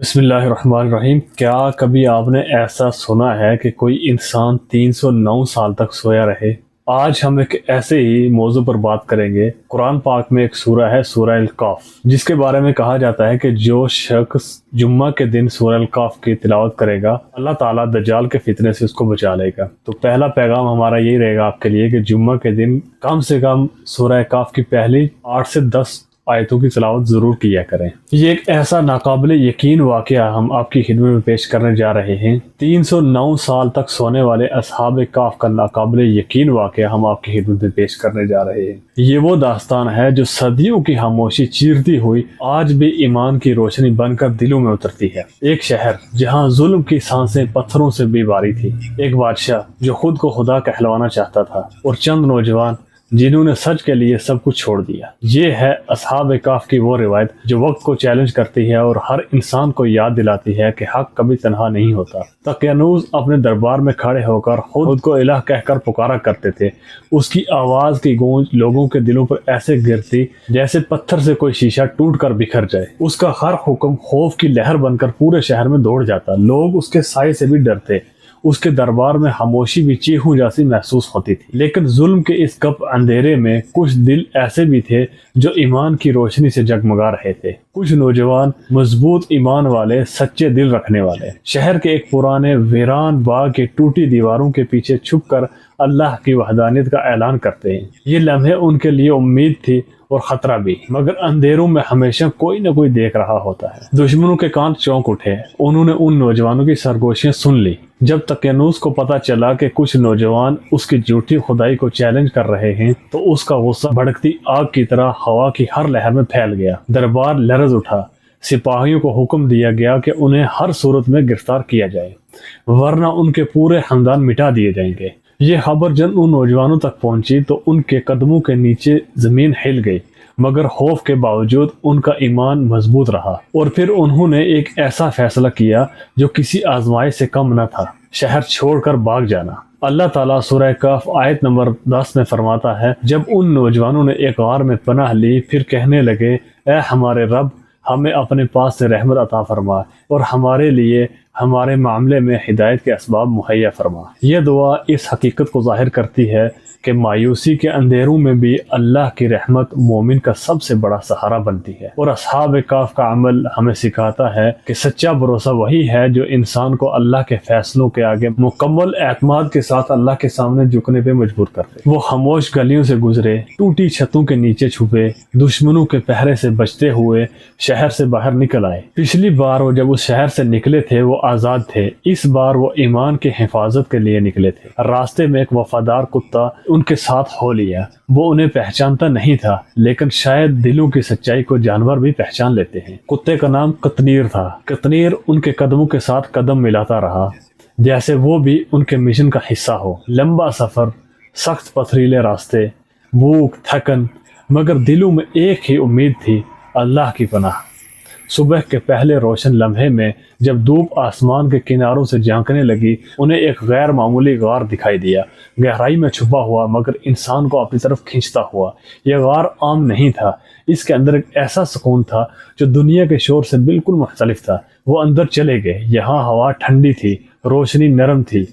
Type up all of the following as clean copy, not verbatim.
بسم اللہ الرحمن الرحیم۔ کیا کبھی آپ نے ایسا سنا ہے کہ کوئی انسان 309 سال تک سویا رہے؟ آج ہم ایک ایسے ہی موضوع پر بات کریں گے۔ قرآن پاک میں ایک سورہ ہے، سورہ الکہف، جس کے بارے میں کہا جاتا ہے کہ جو شخص جمعہ کے دن سورہ الکہف کی تلاوت کرے گا، اللہ تعالیٰ دجال کے فتنے سے اس کو بچا لے گا۔ تو پہلا پیغام ہمارا یہی رہے گا آپ کے لیے کہ جمعہ کے دن کم سے کم سورہ کہف کی پہلی 8 سے 10 آیتوں کی تلاوت ضرور کیا کریں۔ یہ ایک ایسا ناقابل یقین واقعہ ہم آپ کی خدمت میں پیش کرنے جا رہے ہیں۔ 309 سال تک سونے والے اصحاب کہف کا ناقابل یقین واقعہ ہم آپ کی خدمت میں پیش کرنے جا رہے ہیں۔ یہ وہ داستان ہے جو صدیوں کی خاموشی چیرتی ہوئی آج بھی ایمان کی روشنی بن کر دلوں میں اترتی ہے۔ ایک شہر جہاں ظلم کی سانسیں پتھروں سے بھی باری تھی، ایک بادشاہ جو خود کو خدا کہلوانا چاہتا تھا، اور چند نوجوان جنہوں نے سچ کے لیے سب کچھ چھوڑ دیا۔ یہ ہے اصحاب کہف کی وہ روایت جو وقت کو چیلنج کرتی ہے اور ہر انسان کو یاد دلاتی ہے کہ حق کبھی تنہا نہیں ہوتا۔ دقیانوس اپنے دربار میں کھڑے ہو کر خود کو الہ کہہ کر پکارا کرتے تھے۔ اس کی آواز کی گونج لوگوں کے دلوں پر ایسے گرتی جیسے پتھر سے کوئی شیشہ ٹوٹ کر بکھر جائے۔ اس کا ہر حکم خوف کی لہر بن کر پورے شہر میں دوڑ جاتا۔ لوگ اس کے سائے سے بھی ڈرتے۔ اس کے دربار میں خاموشی بھی چیخوں جیسی محسوس ہوتی تھی۔ لیکن ظلم کے اس گپ اندھیرے میں کچھ دل ایسے بھی تھے جو ایمان کی روشنی سے جگمگا رہے تھے۔ کچھ نوجوان مضبوط ایمان والے، سچے دل رکھنے والے، شہر کے ایک پرانے ویران باغ کی ٹوٹی دیواروں کے پیچھے چھپ کر اللہ کی وحدانیت کا اعلان کرتے ہیں۔ یہ لمحے ان کے لیے امید تھی اور خطرہ بھی، مگر اندھیروں میں ہمیشہ کوئی نہ کوئی دیکھ رہا ہوتا ہے۔ دشمنوں کے کان چونک اٹھے۔ انہوں نے ان نوجوانوں کی سرگوشیاں سن لی۔ جب دقیانوس کو پتہ چلا کہ کچھ نوجوان اس کی جھوٹی خدائی کو چیلنج کر رہے ہیں تو اس کا غصہ بھڑکتی آگ کی طرح ہوا کی ہر لہر میں پھیل گیا۔ دربار لرز اٹھا۔ سپاہیوں کو حکم دیا گیا کہ انہیں ہر صورت میں گرفتار کیا جائے، ورنہ ان کے پورے خاندان مٹا دیے جائیں گے۔ یہ خبر جب ان نوجوانوں تک پہنچی تو ان کے قدموں کے نیچے زمین ہل گئی، مگر خوف کے باوجود ان کا ایمان مضبوط رہا۔ اور پھر انہوں نے ایک ایسا فیصلہ کیا جو کسی آزمائش سے کم نہ تھا: شہر چھوڑ کر بھاگ جانا۔ اللہ تعالیٰ سورہ کہف آیت نمبر 10 میں فرماتا ہے، جب ان نوجوانوں نے ایک غار میں پناہ لی، پھر کہنے لگے، اے ہمارے رب، ہمیں اپنے پاس سے رحمت عطا فرما اور ہمارے لیے ہمارے معاملے میں ہدایت کے اسباب مہیا فرما۔ یہ دعا اس حقیقت کو ظاہر کرتی ہے کہ مایوسی کے اندھیروں میں بھی اللہ کی رحمت مومن کا سب سے بڑا سہارا بنتی ہے۔ اور اصحاب کہف کا عمل ہمیں سکھاتا ہے کہ سچا بھروسہ وہی ہے جو انسان کو اللہ کے فیصلوں کے آگے مکمل اعتماد کے ساتھ اللہ کے سامنے جھکنے پہ مجبور کرتے۔ وہ خاموش گلیوں سے گزرے، ٹوٹی چھتوں کے نیچے چھپے، دشمنوں کے پہرے سے بچتے ہوئے شہر سے باہر نکل آئے۔ پچھلی بار وہ جب اس شہر سے نکلے تھے وہ آزاد تھے، اس بار وہ ایمان کی حفاظت کے لیے نکلے تھے۔ راستے میں ایک وفادار کتا ان کے ساتھ ہو لیا۔ وہ انہیں پہچانتا نہیں تھا، لیکن شاید دلوں کی سچائی کو جانور بھی پہچان لیتے ہیں۔ کتے کا نام قطنیر تھا۔ قطنیر ان کے قدموں کے ساتھ قدم ملاتا رہا، جیسے وہ بھی ان کے مشن کا حصہ ہو۔ لمبا سفر، سخت پتھریلے راستے، بھوک، تھکن، مگر دلوں میں ایک ہی امید تھی: اللہ کی پناہ۔ صبح کے پہلے روشن لمحے میں جب دھوپ آسمان کے کناروں سے جھانکنے لگی، انہیں ایک غیر معمولی غار دکھائی دیا، گہرائی میں چھپا ہوا مگر انسان کو اپنی طرف کھینچتا ہوا۔ یہ غار عام نہیں تھا، اس کے اندر ایک ایسا سکون تھا جو دنیا کے شور سے بالکل مختلف تھا۔ وہ اندر چلے گئے۔ یہاں ہوا ٹھنڈی تھی، روشنی نرم تھی،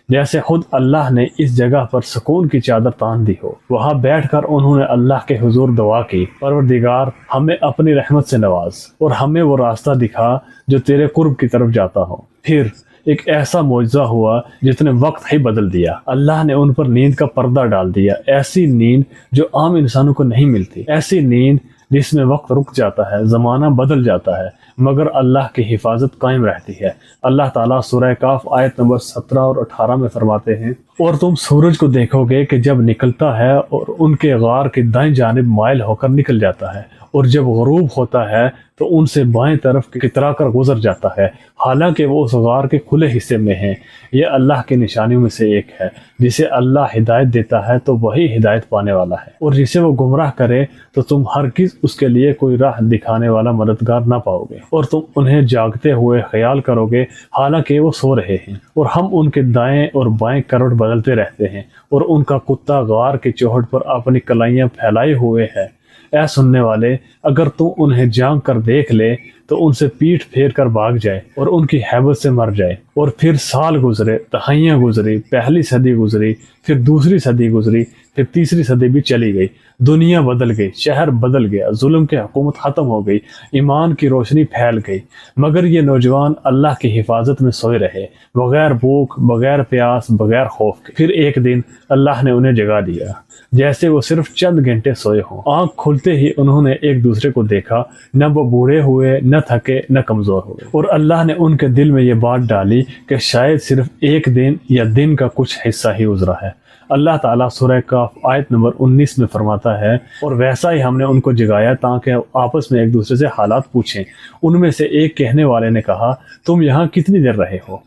جیسے خود اللہ نے اس جگہ پر سکون کی چادر تان دی ہو۔ وہاں بیٹھ کر انہوں نے اللہ کے حضور دعا کی: پروردگار، ہمیں اپنی رحمت سے نواز اور ہمیں وہ راستہ دکھا جو تیرے قرب کی طرف جاتا ہو۔ پھر ایک ایسا معجزہ ہوا جس نے وقت ہی بدل دیا۔ اللہ نے ان پر نیند کا پردہ ڈال دیا، ایسی نیند جو عام انسانوں کو نہیں ملتی، ایسی نیند جس میں وقت رک جاتا ہے، زمانہ بدل جاتا ہے، مگر اللہ کی حفاظت قائم رہتی ہے۔ اللہ تعالیٰ سورہ کہف آیت نمبر 17 اور 18 میں فرماتے ہیں، اور تم سورج کو دیکھو گے کہ جب نکلتا ہے اور ان کے غار کی دائیں جانب مائل ہو کر نکل جاتا ہے، اور جب غروب ہوتا ہے تو ان سے بائیں طرف کترا کر گزر جاتا ہے، حالانکہ وہ اس غار کے کھلے حصے میں ہیں۔ یہ اللہ کی نشانیوں میں سے ایک ہے۔ جسے اللہ ہدایت دیتا ہے تو وہی ہدایت پانے والا ہے، اور جسے وہ گمراہ کرے تو تم ہرگز اس کے لیے کوئی راہ دکھانے والا مددگار نہ پاؤ گے، اور تم انہیں جاگتے ہوئے خیال کرو گے حالانکہ وہ سو رہے ہیں، اور ہم ان کے دائیں اور بائیں کروٹ بدلتے رہتے ہیں، اور ان کا کتا غار کی چوہٹ پر اپنی کلائیاں پھیلائے ہوئے ہے۔ اے سننے والے، اگر تو انہیں جانگ کر دیکھ لے تو ان سے پیٹھ پھیر کر بھاگ جائے اور ان کی ہیبت سے مر جائے۔ اور پھر سال گزرے، دہائیاں گزری، پہلی صدی گزری، پھر دوسری صدی گزری، پھر تیسری صدی بھی چلی گئی، دنیا بدل گئی، شہر بدل گیا، ظلم کی حکومت ختم ہو گئی، ایمان کی روشنی پھیل گئی، مگر یہ نوجوان اللہ کی حفاظت میں سوئے رہے، بغیر بھوک، بغیر پیاس، بغیر خوف کے۔ پھر ایک دن اللہ نے انہیں جگا دیا، جیسے وہ صرف چند گھنٹے سوئے ہوں۔ آنکھ کھلتے ہی انہوں نے ایک دوسرے کو دیکھا، نہ وہ بوڑھے ہوئے، نہ تھکے، نہ کمزور ہوئے، اور اللہ نے ان کے دل میں یہ بات ڈالی کہ شاید صرف ایک دن یا دن کا کچھ حصہ ہی گزرا ہے۔ اللہ تعالیٰ سورہ کہف آیت نمبر 19 میں فرماتا ہے، اور ویسا ہی ہم نے ان کو جگایا تاکہ آپس میں ایک دوسرے سے حالات پوچھیں۔ ان میں سے ایک کہنے والے نے کہا، تم یہاں کتنی دیر رہے ہو؟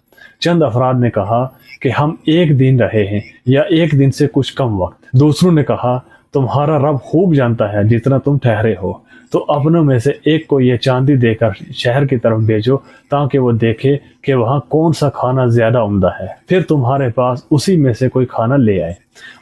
چند افراد نے کہا کہ ہم ایک دن رہے ہیں یا ایک دن سے کچھ کم وقت۔ دوسروں نے کہا، تمہارا رب خوب جانتا ہے جتنا تم ٹھہرے ہو، تو اپنوں میں سے ایک کو یہ چاندی دے کر شہر کی طرف بھیجو تاکہ وہ دیکھے کہ وہاں کون سا کھانا زیادہ عمدہ ہے، پھر تمہارے پاس اسی میں سے کوئی کھانا لے آئے،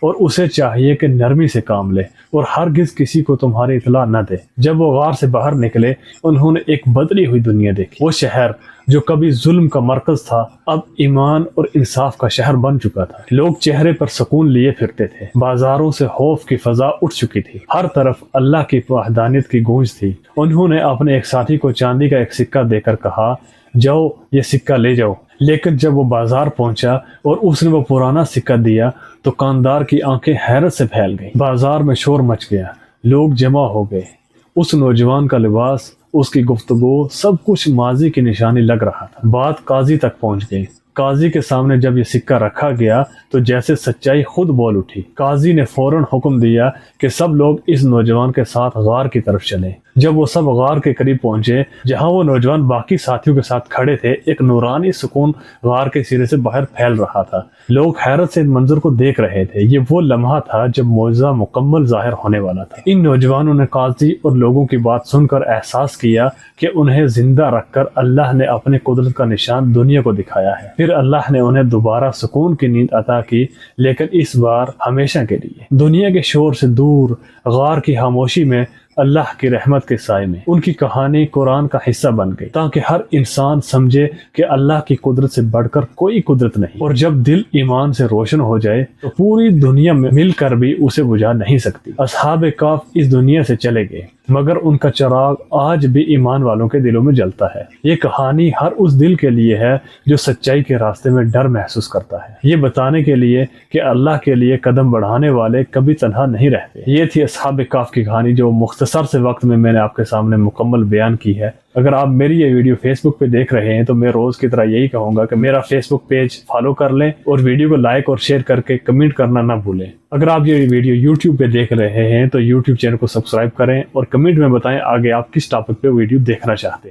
اور اسے چاہیے کہ نرمی سے کام لے اور ہرگز کسی کو تمہاری اطلاع نہ دے۔ جب وہ غار سے باہر نکلے، انہوں نے ایک بدلی ہوئی دنیا دیکھی۔ وہ شہر جو کبھی ظلم کا مرکز تھا اب ایمان اور انصاف کا شہر بن چکا تھا۔ لوگ چہرے پر سکون لیے پھرتے تھے، بازاروں سے خوف کی فضا اٹھ چکی تھی، ہر طرف اللہ کی وحدانیت کی گونج تھی۔ انہوں نے اپنے ایک ساتھی کو چاندی کا ایک سکہ دے کر کہا، جاؤ یہ سکہ لے جاؤ۔ لیکن جب وہ بازار پہنچا اور اس نے وہ پرانا سکہ دیا تو کاندار کی آنکھیں حیرت سے پھیل گئیں۔ بازار میں شور مچ گیا، لوگ جمع ہو گئے۔ اس نوجوان کا لباس، اس کی گفتگو، سب کچھ ماضی کی نشانی لگ رہا تھا۔ بات قاضی تک پہنچ گئی۔ قاضی کے سامنے جب یہ سکہ رکھا گیا تو جیسے سچائی خود بول اٹھی۔ قاضی نے فوراً حکم دیا کہ سب لوگ اس نوجوان کے ساتھ غار کی طرف چلیں۔ جب وہ سب غار کے قریب پہنچے جہاں وہ نوجوان باقی ساتھیوں کے ساتھ کھڑے تھے، ایک نورانی سکون غار کے سرے سے باہر پھیل رہا تھا۔ لوگ حیرت سے اس منظر کو دیکھ رہے تھے۔ یہ وہ لمحہ تھا جب معجزہ مکمل ظاہر ہونے والا تھا۔ ان نوجوانوں نے قاضی اور لوگوں کی بات سن کر احساس کیا کہ انہیں زندہ رکھ کر اللہ نے اپنے قدرت کا نشان دنیا کو دکھایا ہے۔ پھر اللہ نے انہیں دوبارہ سکون کی نیند عطا کی، لیکن اس بار ہمیشہ کے لیے۔ دنیا کے شور سے دور، غار کی خاموشی میں، اللہ کی رحمت کے سائے میں، ان کی کہانی قرآن کا حصہ بن گئی تاکہ ہر انسان سمجھے کہ اللہ کی قدرت سے بڑھ کر کوئی قدرت نہیں، اور جب دل ایمان سے روشن ہو جائے تو پوری دنیا میں مل کر بھی اسے بجھا نہیں سکتی۔ اصحاب کہف اس دنیا سے چلے گئے، مگر ان کا چراغ آج بھی ایمان والوں کے دلوں میں جلتا ہے۔ یہ کہانی ہر اس دل کے لیے ہے جو سچائی کے راستے میں ڈر محسوس کرتا ہے، یہ بتانے کے لیے کہ اللہ کے لیے قدم بڑھانے والے کبھی تنہا نہیں رہتے۔ یہ تھی اصحاب کہف کی کہانی جو مختصر سے وقت میں نے آپ کے سامنے مکمل بیان کی ہے۔ اگر آپ میری یہ ویڈیو فیس بک پہ دیکھ رہے ہیں تو میں روز کی طرح یہی کہوں گا کہ میرا فیس بک پیج فالو کر لیں اور ویڈیو کو لائک اور شیئر کر کے کمنٹ کرنا نہ بھولیں۔ اگر آپ یہ ویڈیو یوٹیوب پہ دیکھ رہے ہیں تو یوٹیوب چینل کو سبسکرائب کریں اور کمنٹ میں بتائیں آگے آپ کس ٹاپک پہ ویڈیو دیکھنا چاہتے ہیں۔